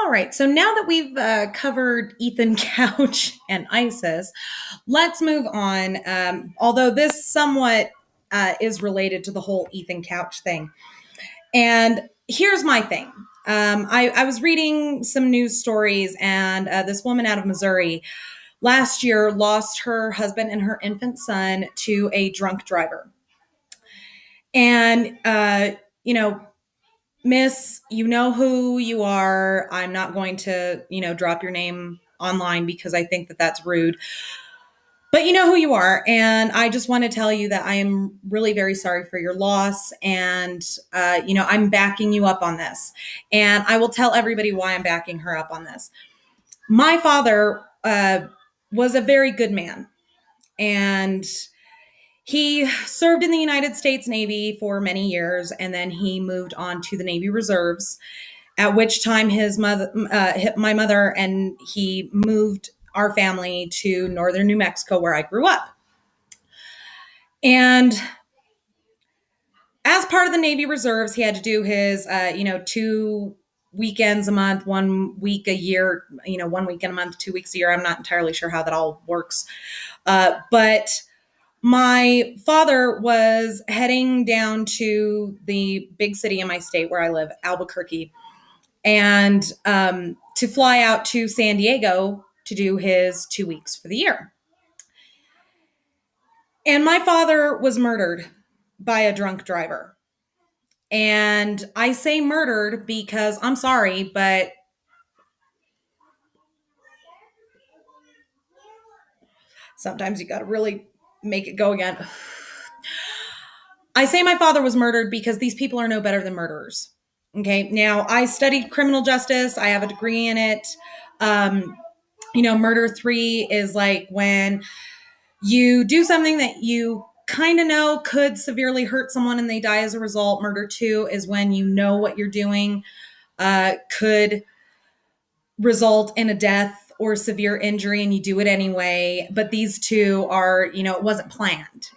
All right, so now that we've covered Ethan Couch and ISIS, let's move on. Although this somewhat is related to the whole Ethan Couch thing. And here's my thing. I was reading some news stories, and this woman out of Missouri last year lost her husband and her infant son to a drunk driver. And, Miss, you know who you are. I'm not going to, drop your name online because I think that that's rude. But you know who you are. And I just want to tell you that I am really very sorry for your loss. And, I'm backing you up on this. And I will tell everybody why I'm backing her up on this. My father was a very good man. And he served in the United States Navy for many years, and then he moved on to the Navy Reserves, at which time my mother and he moved our family to northern New Mexico, where I grew up. And as part of the Navy Reserves, he had to do his, 2 weekends a month, 1 week a year, 1 weekend a month, 2 weeks a year. I'm not entirely sure how that all works. But my father was heading down to the big city in my state where I live, Albuquerque, and to fly out to San Diego to do his 2 weeks for the year. And my father was murdered by a drunk driver. And I say murdered because I'm sorry, but sometimes you got to really make it go again. I say my father was murdered because these people are no better than murderers. Okay. Now, I studied criminal justice. I have a degree in it. Murder 3 is like when you do something that you kind of know could severely hurt someone and they die as a result. Murder 2 is when you know what you're doing could result in a death or severe injury and you do it anyway. But these two are, it wasn't planned.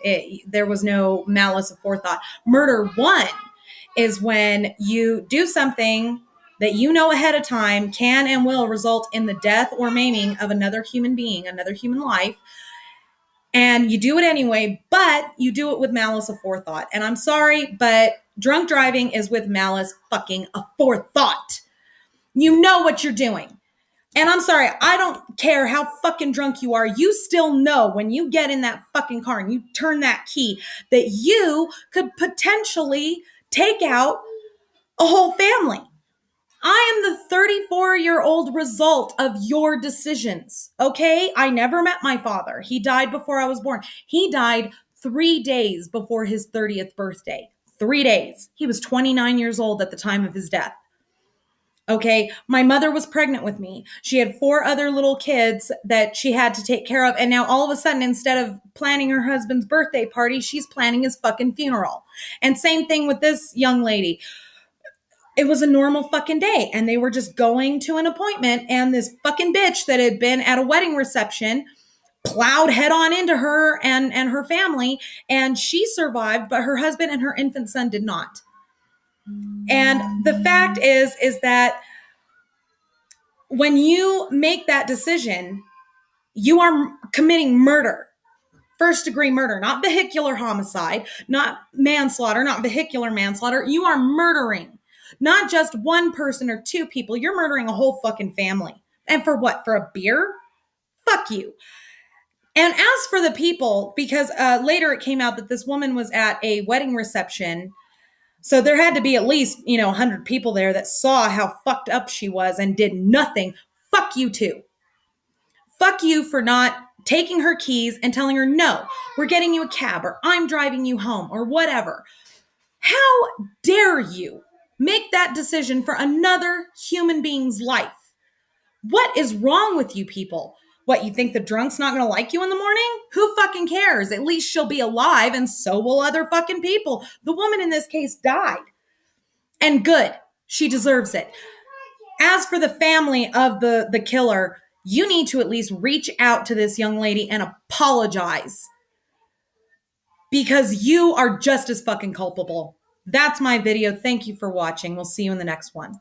There was no malice of forethought. Murder 1 is when you do something that you know ahead of time can and will result in the death or maiming of another human being, another human life. And you do it anyway, but you do it with malice of forethought. And I'm sorry, but drunk driving is with malice fucking aforethought. You know what you're doing. And I'm sorry, I don't care how fucking drunk you are. You still know when you get in that fucking car and you turn that key that you could potentially take out a whole family. I am the 34-year-old result of your decisions, okay? I never met my father. He died before I was born. He died 3 days before his 30th birthday. 3 days. He was 29 years old at the time of his death. Okay, my mother was pregnant with me. She had 4 other little kids that she had to take care of. And now all of a sudden, instead of planning her husband's birthday party, she's planning his fucking funeral. And same thing with this young lady. It was a normal fucking day. And they were just going to an appointment. And this fucking bitch that had been at a wedding reception plowed head on into her and her family. And she survived, but her husband and her infant son did not. And the fact is that when you make that decision, you are committing murder, first degree murder, not vehicular homicide, not manslaughter, not vehicular manslaughter. You are murdering not just one person or 2 people. You're murdering a whole fucking family. And for what? For a beer? Fuck you. And as for the people, because later it came out that this woman was at a wedding reception. So there had to be at least, 100 people there that saw how fucked up she was and did nothing. Fuck you too. Fuck you for not taking her keys and telling her, no, we're getting you a cab or I'm driving you home or whatever. How dare you make that decision for another human being's life? What is wrong with you people? What, you think the drunk's not going to like you in the morning? Who fucking cares? At least she'll be alive and so will other fucking people. The woman in this case died. And good. She deserves it. As for the family of the killer, you need to at least reach out to this young lady and apologize. Because you are just as fucking culpable. That's my video. Thank you for watching. We'll see you in the next one.